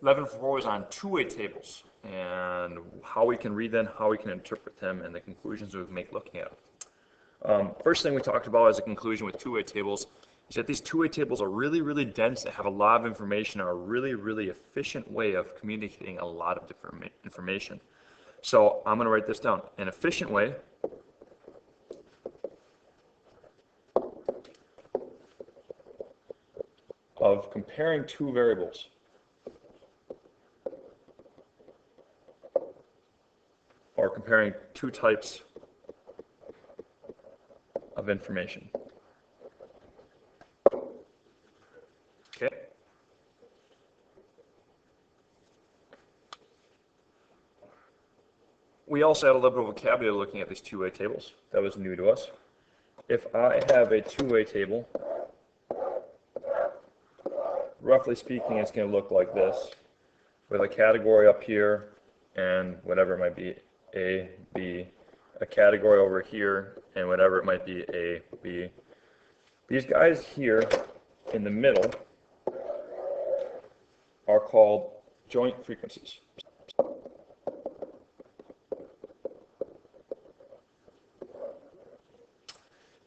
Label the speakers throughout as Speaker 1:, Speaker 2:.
Speaker 1: 11.4 is on two-way tables and how we can read them, how we can interpret them, and the conclusions we make looking at them. First thing we talked about as a conclusion with two-way tables is that these two-way tables are really, really dense. They have a lot of information, are a really, really efficient way of communicating a lot of different information. So I'm going to write this down. An efficient way of comparing two variables. Or comparing two types of information. Okay? We also had a little bit of vocabulary looking at these two-way tables. That was new to us. If I have a two-way table, roughly speaking, it's going to look like this, with a category up here and whatever it might be, A, B, a category over here, and whatever it might be, A, B. These guys here in the middle are called joint frequencies.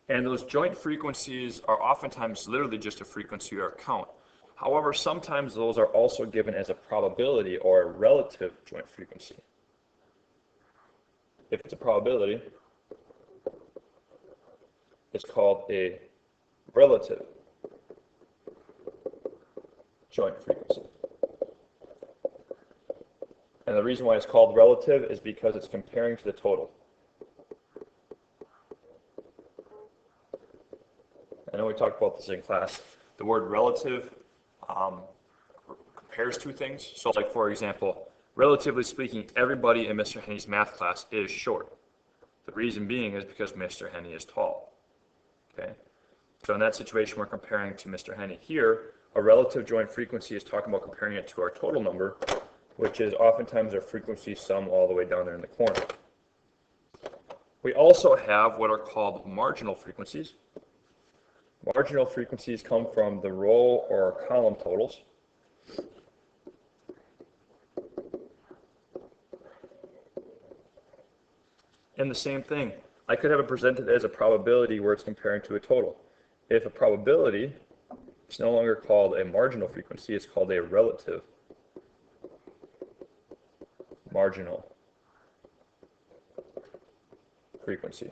Speaker 1: And those joint frequencies are oftentimes literally just a frequency or a count. However, sometimes those are also given as a probability or a relative joint frequency. If it's a probability, it's called a relative joint frequency. And the reason why it's called relative is because it's comparing to the total. I know we talked about this in class. The word relative compares two things. So like, for example, relatively speaking, everybody in Mr. Henny's math class is short. The reason being is because Mr. Henny is tall. Okay? So in that situation, we're comparing to Mr. Henny. Here, a relative joint frequency is talking about comparing it to our total number, which is oftentimes our frequency sum all the way down there in the corner. We also have what are called marginal frequencies. Marginal frequencies come from the row or column totals. And the same thing, I could have it presented as a probability where it's comparing to a total. If a probability is no longer called a marginal frequency, it's called a relative marginal frequency,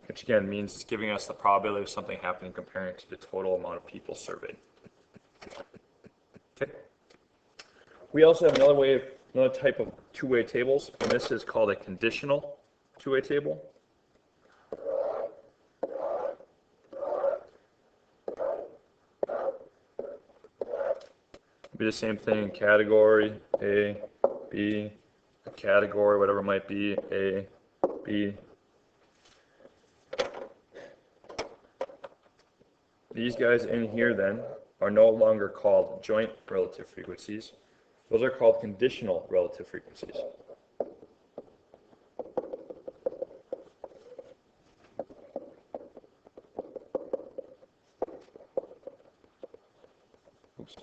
Speaker 1: which again means it's giving us the probability of something happening comparing it to the total amount of people surveyed. Okay. We also have another type of two-way tables, and this is called a conditional two-way table. Be the same thing, category, A, B, a category, whatever it might be, A, B. These guys in here then are no longer called joint relative frequencies. Those are called conditional relative frequencies. Oops.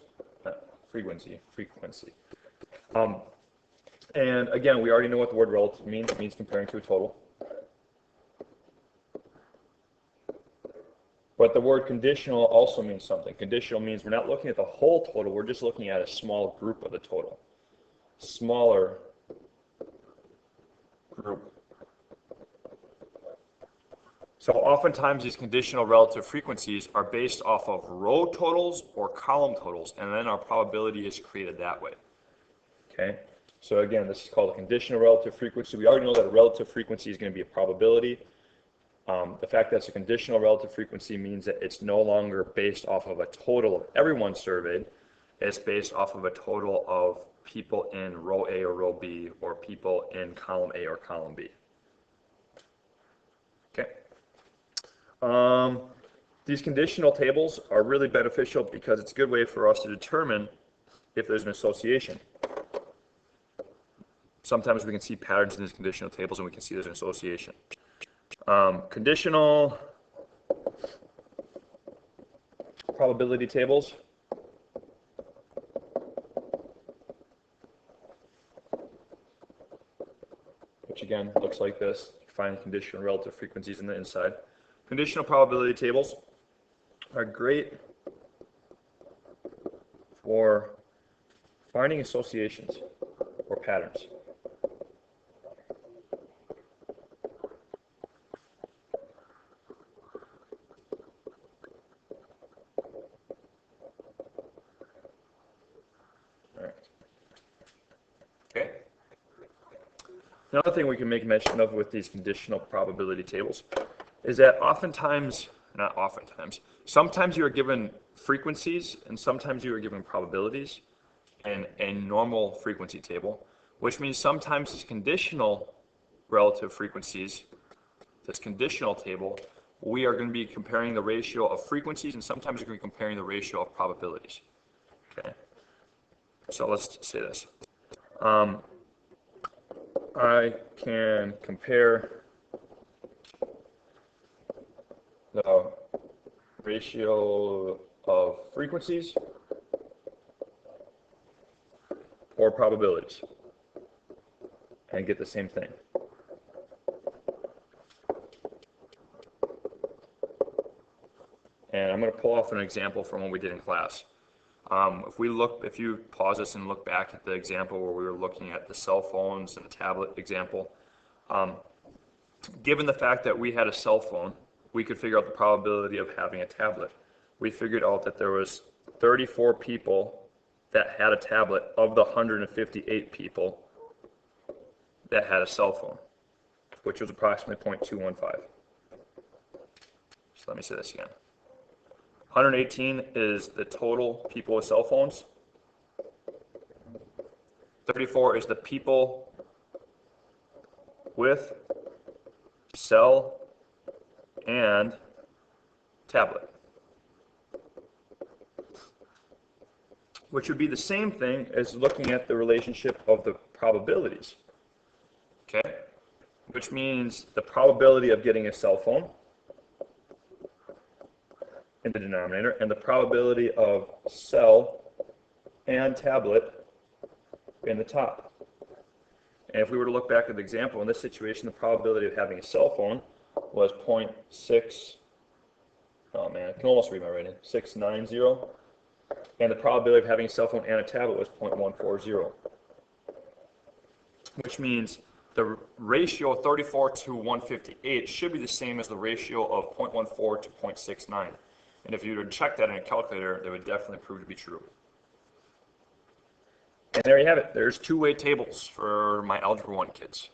Speaker 1: Frequency. And again, we already know what the word relative means. It means comparing to a total. But the word conditional also means something. Conditional means we're not looking at the whole total, we're just looking at a small group of the total. Smaller group. So oftentimes these conditional relative frequencies are based off of row totals or column totals, and then our probability is created that way. Okay? So again, this is called a conditional relative frequency. We already know that a relative frequency is going to be a probability. The fact that it's a conditional relative frequency means that it's no longer based off of a total of everyone surveyed. It's based off of a total of people in row A or row B, or people in column A or column B. Okay. These conditional tables are really beneficial because it's a good way for us to determine if there's an association. Sometimes we can see patterns in these conditional tables and we can see there's an association. Conditional probability tables again looks like this. Find conditional relative frequencies in the inside. Conditional probability tables are great for finding associations or patterns. Okay. Another thing we can make mention of with these conditional probability tables is that sometimes you are given frequencies and sometimes you are given probabilities in a normal frequency table, which means sometimes these conditional relative frequencies, this conditional table, we are going to be comparing the ratio of frequencies and sometimes we're going to be comparing the ratio of probabilities. Okay. So let's say this. I can compare the ratio of frequencies or probabilities and get the same thing. And I'm going to pull off an example from what we did in class. If you pause this and look back at the example where we were looking at the cell phones and the tablet example, given the fact that we had a cell phone, we could figure out the probability of having a tablet. We figured out that there was 34 people that had a tablet of the 158 people that had a cell phone, which was approximately 0.215. So let me say this again. 118 is the total people with cell phones. 34 is the people with cell and tablet, which would be the same thing as looking at the relationship of the probabilities, okay? Which means the probability of getting a cell phone in the denominator and the probability of cell and tablet in the top. And if we were to look back at the example, in this situation, the probability of having a cell phone was 0.6, oh man, I can almost read my writing, 690. And the probability of having a cell phone and a tablet was 0.140. Which means the ratio of 34 to 158 should be the same as the ratio of 0.14 to 0.69. And if you were to check that in a calculator, that would definitely prove to be true. And there you have it. There's two-way tables for my Algebra 1 kids.